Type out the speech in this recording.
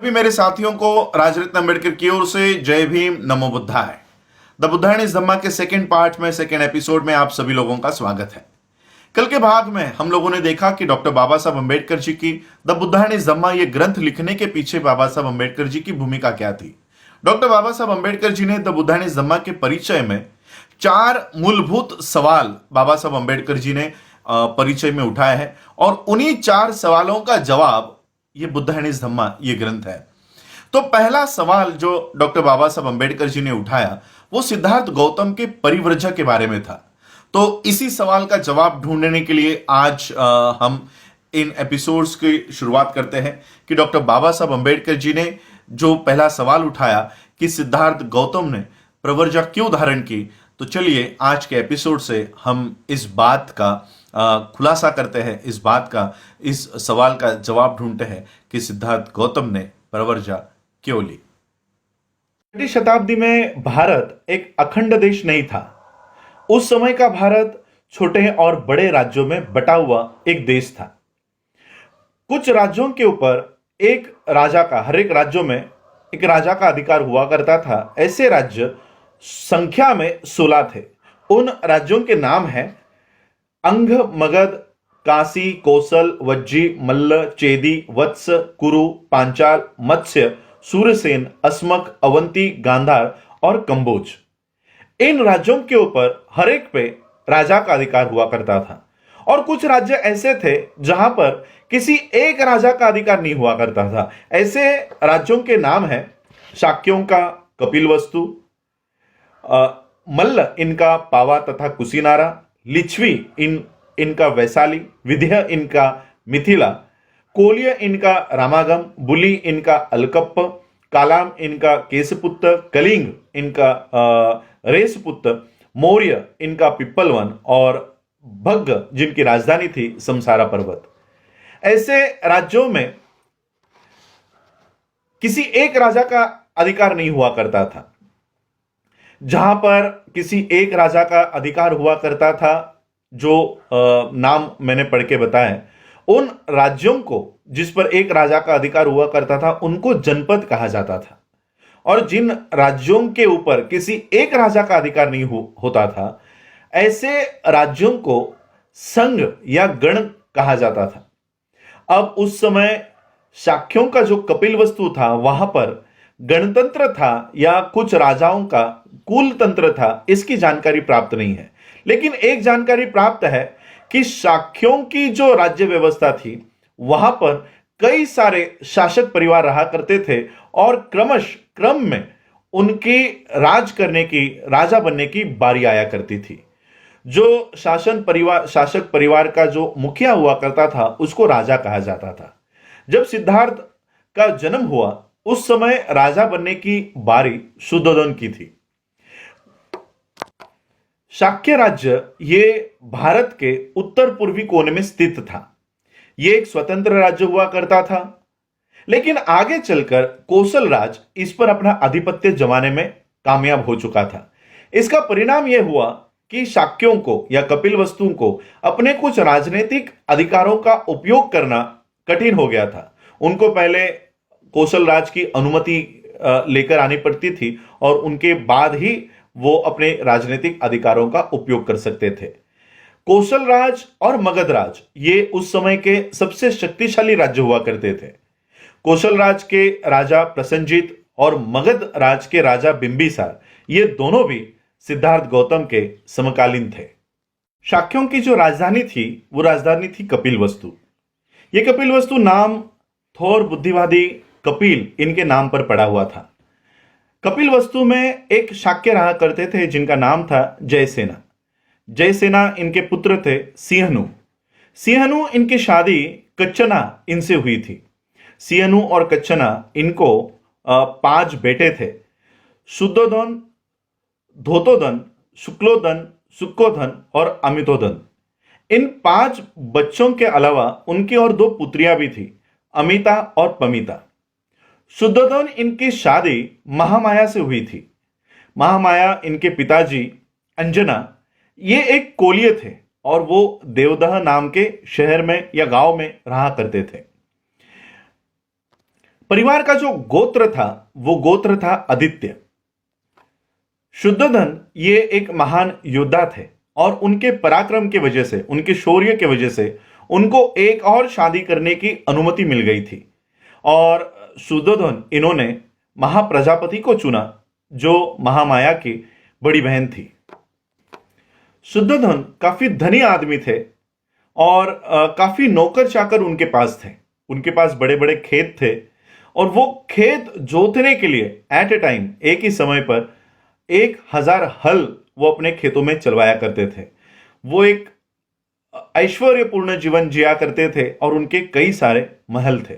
सभी मेरे साथियों को राजरत्न अम्बेडकर की ओर से जय भीम, नमो बुद्धाय। द बुद्धायन इज धम्मा के सेकंड पार्ट में, सेकंड एपिसोड में आप सभी लोगों का स्वागत है। कल के भाग में हम लोगों ने देखा कि डॉक्टर बाबा साहब अम्बेडकर जी की द बुद्धायन इज धम्मा ये ग्रंथ लिखने के पीछे बाबा साहब अम्बेडकर जी की भूमिका क्या थी। डॉक्टर बाबा साहब अम्बेडकर जी ने द बुद्धायन इज धम्मा के परिचय में 4 मूलभूत सवाल बाबा साहब अम्बेडकर जी ने परिचय में उठाए हैं और उन्हीं 4 सवालों का जवाब ये बुद्धायन इज धम्मा ये ग्रंथ है। तो पहला सवाल जो डॉक्टर बाबा साहब अम्बेडकर जी ने उठाया वो सिद्धार्थ गौतम के परिव्रजा के बारे में था। तो इसी सवाल का जवाब ढूंढने के लिए आज हम इन एपिसोड्स की शुरुआत करते हैं कि डॉक्टर बाबा साहब अम्बेडकर जी ने जो पहला सवाल उठाया कि सिद्धार्थ गौतम ने प्रवर्जा क्यों धारण की। तो चलिए आज के एपिसोड से हम इस बात का खुलासा करते हैं, इस सवाल का जवाब ढूंढते हैं कि सिद्धार्थ गौतम ने प्रवर्जा क्यों ली। 6वीं शताब्दी में भारत एक अखंड देश नहीं था। उस समय का भारत छोटे और बड़े राज्यों में बटा हुआ एक देश था। कुछ राज्यों के ऊपर एक राजा का, हर एक राज्यों में एक राजा का अधिकार हुआ करता था। ऐसे राज्य संख्या में 16 थे। उन राज्यों के नाम हैं अंग, मगध, काशी, कौशल, वज्जी, मल्ल, चेदी, वत्स, कुरु, पांचाल, मत्स्य, सूरसेन, अस्मक, अवंती, गांधार और कंबोज। इन राज्यों के ऊपर हर एक पे राजा का अधिकार हुआ करता था और कुछ राज्य ऐसे थे जहां पर किसी एक राजा का अधिकार नहीं हुआ करता था। ऐसे राज्यों के नाम हैं शाक्यों का कपिलवस्तु, मल्ल इनका पावा तथा कुशीनारा, लिच्छवी इनका वैशाली, विंध्य इनका मिथिला, कोलिय इनका रामागम, बुली इनका अलकप्प, कालाम इनका केसपुत्र, कलिंग इनका रेसपुत्र, मौर्य इनका पिप्पलवन और भग्ग जिनकी राजधानी थी समसारा पर्वत। ऐसे राज्यों में किसी एक राजा का अधिकार नहीं हुआ करता था। जहां पर किसी एक राजा का अधिकार हुआ करता था, जो नाम मैंने पढ़ के बताए, उन राज्यों को जिस पर एक राजा का अधिकार हुआ करता था उनको जनपद कहा जाता था। और जिन राज्यों के ऊपर किसी एक राजा का अधिकार नहीं होता था, ऐसे राज्यों को संघ या गण कहा जाता था। अब उस समय शाक्यों का जो कपिलवस्तु था वहां पर गणतंत्र था या कुछ राजाओं का कुल तंत्र था, इसकी जानकारी प्राप्त नहीं है। लेकिन एक जानकारी प्राप्त है कि शाक्यों की जो राज्य व्यवस्था थी वहां पर कई सारे शासक परिवार रहा करते थे और क्रम में उनकी राजा बनने की बारी आया करती थी। जो शासक परिवार का जो मुखिया हुआ करता था उसको राजा कहा जाता था। जब सिद्धार्थ का जन्म हुआ उस समय राजा बनने की बारी शुद्धोधन की थी। शाक्य राज्य ये भारत के उत्तर पूर्वी कोने में स्थित था। ये एक स्वतंत्र राज्य हुआ करता था। लेकिन आगे चलकर कौशल राज इस पर अपना आधिपत्य जमाने में कामयाब हो चुका था। इसका परिणाम यह हुआ कि शाक्यों को या कपिलवस्तुओं को अपने कुछ राजनीतिक अधिकारों का उपयोग करना कठिन हो गया था। उनको पहले कौशल राज की अनुमति लेकर आनी पड़ती थी और उनके बाद ही वो अपने राजनीतिक अधिकारों का उपयोग कर सकते थे। कौशल राज और मगध राज ये उस समय के सबसे शक्तिशाली राज्य हुआ करते थे। कौशल राज के राजा प्रसन्नजीत और मगध राज के राजा बिंबिसार ये दोनों भी सिद्धार्थ गौतम के समकालीन थे। शाक्यों की जो राजधानी थी वो राजधानी थी कपिलवस्तु। ये कपिलवस्तु नाम थोर बुद्धिवादी कपिल इनके नाम पर पड़ा हुआ था। कपिलवस्तु में एक शाक्य रहा करते थे जिनका नाम था जयसेना। जयसेना इनके पुत्र थे सिंहनु। सिंहनु इनकी शादी कच्छना इनसे हुई थी। सिंहनु और कच्छना इनको 5 बेटे थे। शुद्धोधन, धोतोधन, शुक्लोधन, सुक्कोधन और अमितोधन। इन 5 बच्चों के अलावा उनकी और 2 पुत्रियां भी थी, अमिता और पमिता। शुद्धोधन इनकी शादी महामाया से हुई थी। महामाया इनके पिताजी अंजना ये एक कोलिय थे और वो देवदह नाम के शहर में या गांव में रहा करते थे। परिवार का जो गोत्र था वो गोत्र था आदित्य। शुद्धोधन ये एक महान योद्धा थे और उनके पराक्रम की वजह से, उनके शौर्य की वजह से उनको एक और शादी करने की अनुमति मिल गई थी और शुद्धोधन इन्होंने महाप्रजापति को चुना जो महामाया की बड़ी बहन थी। शुद्धोधन काफी धनी आदमी थे और काफी नौकर चाकर उनके पास थे। उनके पास बड़े बड़े खेत थे और वो खेत जोतने के लिए एट ए टाइम, एक ही समय पर 1000 हल वो अपने खेतों में चलवाया करते थे। वो एक ऐश्वर्यपूर्ण जीवन जिया करते थे और उनके कई सारे महल थे।